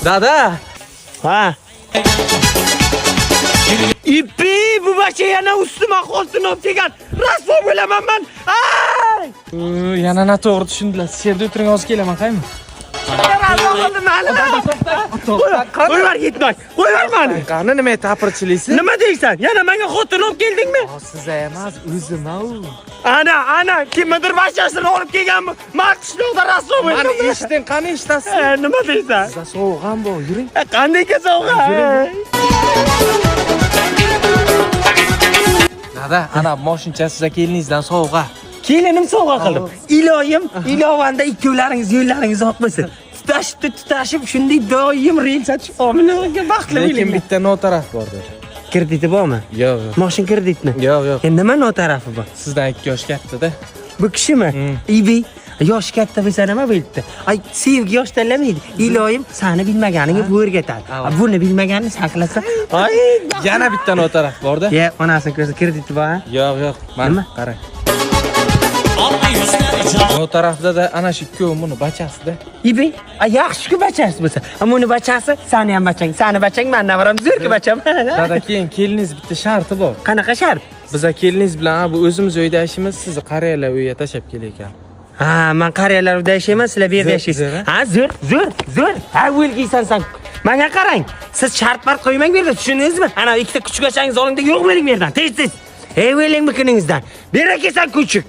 Dada. Ha. İpi bu başı yana üstüme kostun optigan. Rasvo bilemem ben. Ay! Yana na to'g'ri tushundilar. Siz yerda o'tiring, hozir kelaman, qaymi? Qo'y ver gitmay. Qo'y ver meni. Qani nima tapirchilaysiz? Nima deysan? Yana menga xotin olib keldingmi? Siz emas, o'zim u. Ana kimdir bashasini olib kelganmi? Men qishloqda rasvo Mani bo'ldim. eshiting, qani eshitasiz? Nima deysan? Sizda sovuq ham bor, yuring. Qanday sovuq? Dada, ana moshincha sizga keliningizdan sovg'a. Kelinim sovg'a qildim. Iloyim, ilovanda ikkovlaringiz yo'llaringiz oqmasin. Tutashib shunday doim rel sotib ominaga baxtli bo'ling. Lekin bitta notaraf bor dedi. Krediti bormi? Yo'q. Mashin kreditmi? Yo'q. Endi nima notarafi bor? Sizdan 2 yosh katta-da. Bu kishimi? Ibi yosh katta bo'lsa nima bo'ldi? Ay, sevgi yosh tanlamaydi. Iloyim seni bilmaganingni bu o'rgatadi. Buni bilmaganini saqlasa, ay, Yana bitta notaraf bor-da. Ya, onasini ko'rsa krediti bor. Yo'q. Mana qarang. Notarafda ana shu ikkovi buni bachasi-da. Ibi, yaxshi-ku bachasi bo'lsa. Ammo uni bachasi, seni ham bachang, seni bachang, men navaram zo'rki bacham. Dada, keyin keliningiz bitta sharti bor. Qanaqa shart? Biz keliningiz bilan bu o'zimiz uyda yashaymiz, sizni qariyalar uyga tashlab kelayotgan. Ha, men qariyalar uyda yashayman, sizlar bu yerda yashaysiz. Ha, zo'r. Ha, o'lgiysan sen. Menga qarang. Siz shart-bart qo'ymang bu yerda, tushundingizmi? Ana ikkita kuchuk achangiz olingda yo'q bo'ling bu yerdan. Tez. Ey, o'ylang bikiningizdan. Bera kelsan kuchuk.